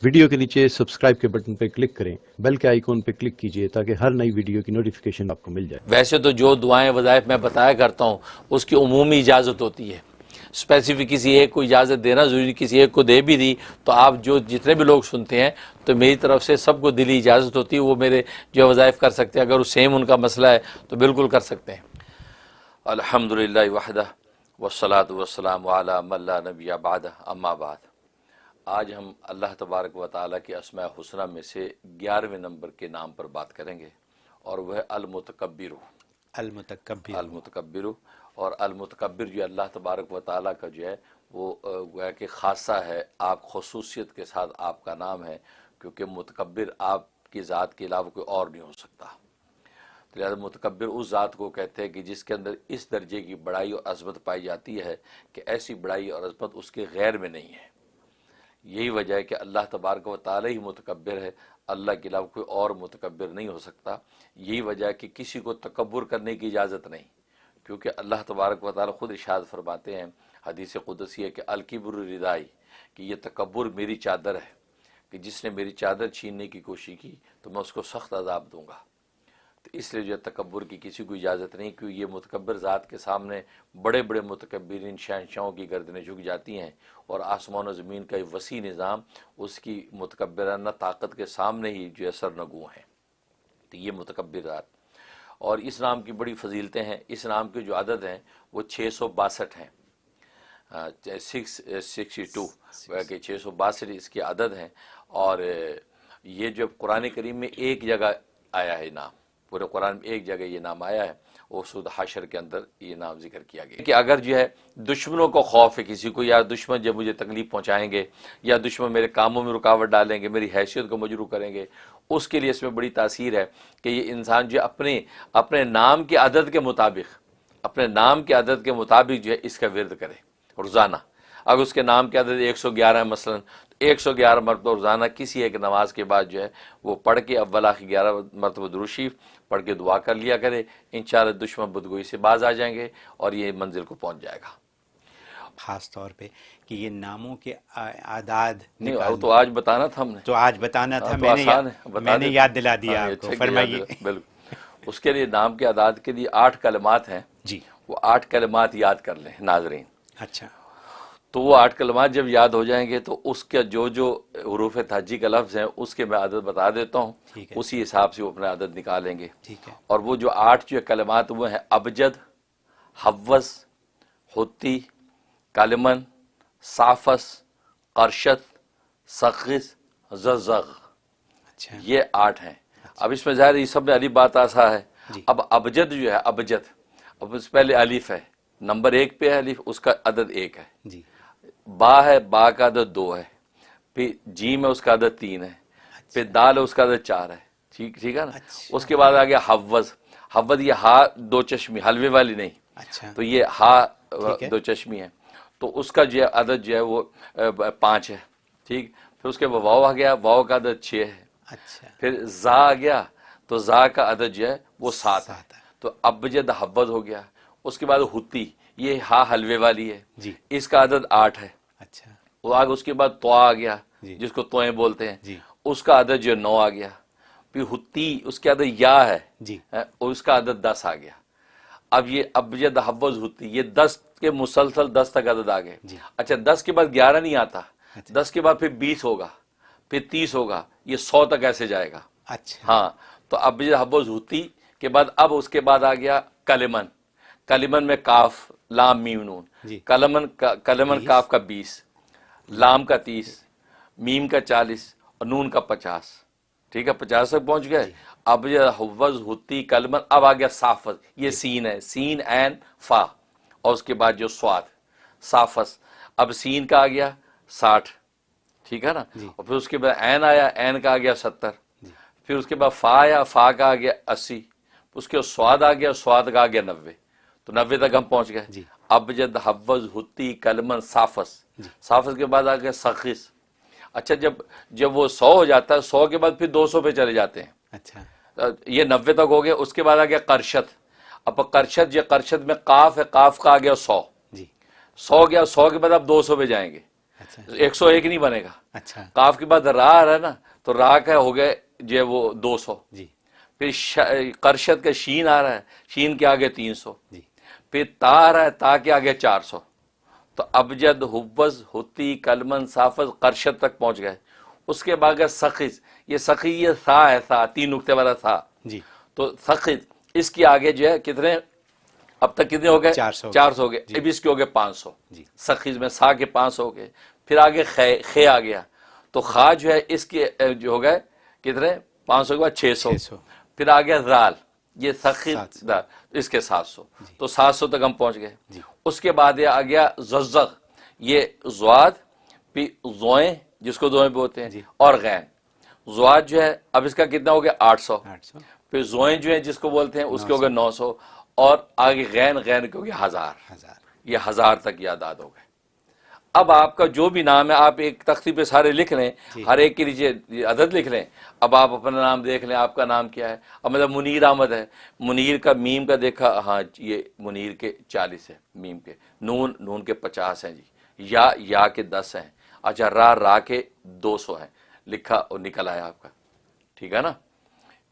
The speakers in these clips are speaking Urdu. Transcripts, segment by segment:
ویڈیو کے نیچے سبسکرائب کے بٹن پہ کلک کریں، بیل کے آئیکن پہ کلک کیجئے تاکہ ہر نئی ویڈیو کی نوٹیفیکیشن آپ کو مل جائے۔ ویسے تو جو دعائیں وظائف میں بتایا کرتا ہوں اس کی عمومی اجازت ہوتی ہے، اسپیسیفک کسی ایک کو اجازت دینا ضروری، کسی ایک کو دے بھی دی تو آپ جو جتنے بھی لوگ سنتے ہیں تو میری طرف سے سب کو دلی اجازت ہوتی ہے، وہ میرے جو وظائف کر سکتے ہیں، اگر وہ سیم ان کا مسئلہ ہے تو بالکل کر سکتے ہیں۔ الحمدللہ وحدہ والصلاة والسلام علی من لا نبی بعدہ، اما بعد۔ آج ہم اللہ تبارک و تعالیٰ کے اسماء حسنہ میں سے 11ویں نمبر کے نام پر بات کریں گے، اور وہ ہے المتکبر۔ المتکبر، اور المتکبر جو اللہ تبارک و تعالیٰ کا جو ہے وہ گویا کہ خاصہ ہے، آپ خصوصیت کے ساتھ آپ کا نام ہے، کیونکہ متکبر آپ کی ذات کے علاوہ کوئی اور نہیں ہو سکتا۔ لہذا متکبر اس ذات کو کہتے ہیں کہ جس کے اندر اس درجے کی بڑائی اور عظمت پائی جاتی ہے کہ ایسی بڑائی اور عظمت اس کے غیر میں نہیں ہے۔ یہی وجہ ہے کہ اللہ تبارک و تعالی ہی متکبر ہے، اللہ کے علاوہ کوئی اور متکبر نہیں ہو سکتا۔ یہی وجہ ہے کہ کسی کو تکبر کرنے کی اجازت نہیں، کیونکہ اللہ تبارک و تعالی خود ارشاد فرماتے ہیں حدیث قدسی ہے کہ الکبر ردائی، کہ یہ تکبر میری چادر ہے، کہ جس نے میری چادر چھیننے کی کوشش کی تو میں اس کو سخت عذاب دوں گا۔ تو اس لیے جو تکبر کی کسی کو اجازت نہیں، کیونکہ یہ متکبر ذات کے سامنے بڑے بڑے متکبرین شہنشاہوں کی گردنیں جھک جاتی ہیں، اور آسمان و زمین کا یہ وسیع نظام اس کی متکبرانہ طاقت کے سامنے ہی جو ہے سرنگوں ہیں۔ تو یہ متکبر ذات، اور اس نام کی بڑی فضیلتیں ہیں۔ اس نام کے جو عدد ہیں وہ 662 ہیں، 662 کہ 662 اس کے عدد ہیں، اور یہ جو قرآن کریم میں ایک جگہ آیا ہے نام، پورے قرآن میں ایک جگہ یہ نام آیا ہے، وہ سورۃ حشر کے اندر یہ نام ذکر کیا گیا کہ اگر جو ہے دشمنوں کو خوف ہے کسی کو، یا دشمن جب مجھے تکلیف پہنچائیں گے، یا دشمن میرے کاموں میں رکاوٹ ڈالیں گے، میری حیثیت کو مجروح کریں گے، اس کے لیے اس میں بڑی تاثیر ہے کہ یہ انسان جو اپنے نام کے عدد کے مطابق، اپنے نام کے عدد کے مطابق جو ہے اس کا ورد کرے روزانہ۔ اگر اس کے نام کے عدد 111 ہے مثلا، 111 مرتبہ روزانہ کسی ایک نماز کے بعد جو ہے وہ پڑھ کے اول آخر 11 مرتبہ درود شریف پڑھ کے دعا کر لیا کرے، انشاءاللہ دشمن بدگوئی سے باز آ جائیں گے اور یہ منزل کو پہنچ جائے گا۔ خاص طور پہ کہ یہ ناموں کے اعداد نہیں وہ تو آج بتانا تھا ہم نے، تو آج بتانا تھا، تو آسان ہے، بتا میں نے دیتے یاد دلا دیا ہاں، آپ کو، اچھا فرمائیے۔ بالکل۔ اس کے لیے نام کے اعداد کے لیے 8 کلمات ہیں، جی، وہ 8 کلمات یاد کر لیں ناظرین۔ اچھا، تو وہ 8 کلمات جب یاد ہو جائیں گے تو اس کا جو حروف تہجی کا لفظ ہیں اس کے میں عدد بتا دیتا ہوں، ٹھیک ہے، اسی حساب سے وہ اپنا عدد نکالیں گے۔ ٹھیک ہے، اور وہ جو 8 جو کلمات وہ ہیں ابجد، حوس، حتی، کلمن، صافس، قرشت، سخص، زغزغ، اچھا، یہ 8 ہیں۔ اب اس میں ظاہر یہ سب میں الف بات آسا ہے۔ جی، اب ابجد جو ہے ابجد، اب اس پہلے الف ہے، نمبر 1 پہ ہے الف، اس کا عدد 1 ہے۔ جی، با ہے، با کا عدد 2 ہے، پھر جیم ہے اس کا عدد 3 ہے، پھر دال ہے اس کا عدد 4 ہے، ٹھیک ہے نا۔ اچھا، اس کے بعد آ گیا حوض، حوض یہ ہا 2 چشمی، حلوے والی نہیں، اچھا، تو یہ ہا ٹھیک ہے، 2 چشمی ہے، تو اس کا جو ہے عدد جو ہے وہ 5 ہے، ٹھیک۔ پھر اس کے بعد واو آ گیا، واو کا عدد 6 ہے، اچھا، پھر زا آ گیا تو زا کا عدد جو ہے وہ 7 ہے، 7 ہے، تو ابجد حوض ہو گیا۔ اس کے بعد ہوتی، یہ ہا حلوے والی ہے، جی، اس کا عدد 8 ہے۔ اچھا، وہ آگے اس کے بعد توا آ گیا، جی، جس کو توئیں بولتے ہیں، جی، اس کا عدد جو 9 آ گیا۔ پھر ہوتی، اس کے عدد یا ہے، جی، اور اس کا عدد 10 آ گیا۔ اب یہ ابجد حوض ہوتی، یہ 10 کے مسلسل 10 تک عدد آ گئے۔ جی، اچھا 10 کے بعد 11 نہیں آتا، اچھا، 10 کے بعد پھر 20 ہوگا، پھر 30 ہوگا، یہ 100 تک ایسے جائے گا۔ اچھا، ہاں، تو ابجد حوض ہوتی کے بعد اب اس کے بعد آ گیا کلمن، کلمن میں کاف لام میم نون، جی، کلمن 20 کاف کا 20، لام کا 30، میم کا 40 اور نون کا 50، ٹھیک ہے، 50 تک پہنچ گئے۔ جی، اب یہ حوض ہوتی کلمن، اب آ گیا صافس، یہ سین ہے، سین عین فا، اور اس کے بعد جو سواد صافس، اب سین کا آ گیا 60، ٹھیک ہے نا، جی، اور پھر اس کے بعد عین آیا، عین کا آ گیا 70، جی، پھر اس کے بعد فا آیا، فا کا آ گیا 80، اس کے بعد سواد آ گیا، سواد کا آ گیا 90، تو 90 تک ہم پہنچ گئے۔ جی، ابجد حوض ہوتی کلمن صافس، جی، صافس کے بعد آ گیا سخص۔ اچھا جب وہ 100 ہو جاتا ہے، 100 کے بعد پھر 200 پہ چلے جاتے ہیں، اچھا، یہ 90 تک ہو گیا۔ اس کے بعد آ گیا قرشت، اب قرشت یہ قرشت میں قاف ہے، قاف کا آ گیا 100، جی، 100 گیا، 100 کے بعد اب 200 پہ جائیں گے، بات ہے. 101 نہیں بنے گا. اچھا قاف کے بعد را آ رہا ہے نا تو را کا ہو گئے جو وہ 200. جی پھر قرشد کا شین آ رہا ہے, شین کے آگے 300. جی پھر تا آ رہا ہے, تا کے آگے 400. تو ابجد, حبز, حتی, کلمن, صافز, قرشد تک پہنچ گئے. اس کے بعد سخیز, یہ سخی یہ سا ہے, سا 3 نقطے والا سا. جی تو سخیز اس کی آگے جو ہے کتنے, اب تک کتنے ہو گئے, 400 ہو گئے. اب اس کے ہو گئے 500. جی سخیز میں سا کے 500 ہو گئے. پھر آگے خے آ گیا, تو خا جو ہے اس کے جو ہو گئے کتنے, 500 کے بعد 600. پھر آ گیا زال, یہ سخیز اس کے 700. تو 700 تک ہم پہنچ گئے. اس کے بعد یہ آ گیا ززغ, یہ زواد, پھر زوئیں جس کو زوئیں بولتے ہیں, اور غین. زواد جو ہے اب اس کا کتنا ہو گیا 800. پھر زوئیں جو ہیں جس کو بولتے ہیں اس کے ہو گئے 900. اور آگے غین کے ہو گیا 1000. یہ 1000 تک یہ اعداد ہو گئے. اب آپ کا جو بھی نام ہے آپ ایک تختی پہ سارے لکھ لیں, ہر ایک کے نیچے عدد لکھ لیں. اب آپ اپنا نام دیکھ لیں, آپ کا نام کیا ہے. اب مطلب منیر احمد ہے, منیر کا میم کا دیکھا, ہاں یہ منیر کے 40 ہے میم کے. نون کے 50 ہیں جی. یا کے 10 ہیں. اچھا را کے 200 ہیں. لکھا اور نکل آیا آپ کا, ٹھیک ہے نا.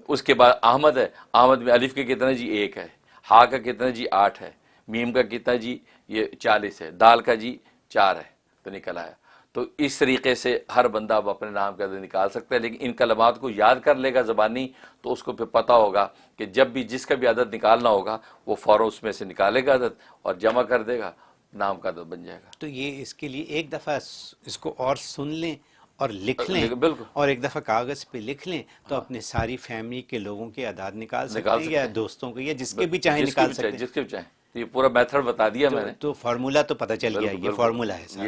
اس کے بعد احمد ہے, احمد میں الف کے کتنا جی 1 ہے, ہا کا کتنا جی 8 ہے, میم کا کتنا جی یہ 40 ہے, دال کا جی 4 ہے, تو نکل آیا. تو اس طریقے سے ہر بندہ اب اپنے نام کا عدد نکال سکتا ہے. لیکن ان کلمات کو یاد کر لے گا زبانی تو اس کو پھر پتہ ہوگا کہ جب بھی جس کا بھی عدد نکالنا ہوگا وہ فوراً اس میں سے نکالے گا عدد اور جمع کر دے گا, نام کا عدد بن جائے گا. تو یہ اس کے لیے ایک دفعہ اس کو اور سن لیں اور لکھ لیں, بالکل, اور ایک دفعہ کاغذ پہ لکھ لیں تو اپنے ساری فیملی کے لوگوں کے اعداد نکال سکتے ہیں, یا دوستوں کے, یا جس کے بھی چاہیں نکال سکتے ہیں. جس کے بھی چاہیں. یہ پورا میتھڈ بتا دیا میں نے. تو فارمولہ تو پتہ چل گیا, یہ فارمولہ ہے,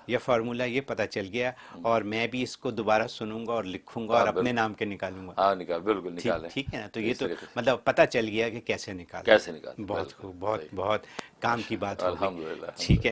یہ فارمولہ یہ پتہ چل گیا. اور میں بھی اس کو دوبارہ سنوں گا اور لکھوں گا اور اپنے نام کے نکالوں گا. ہاں نکال, بالکل نکالیں. ٹھیک ہے نا. تو یہ تو مطلب پتہ چل گیا کہ کیسے نکالیں. کیسے نکالیں. بہت خوب, بہت کام کی بات. الحمدللہ. ٹھیک ہے.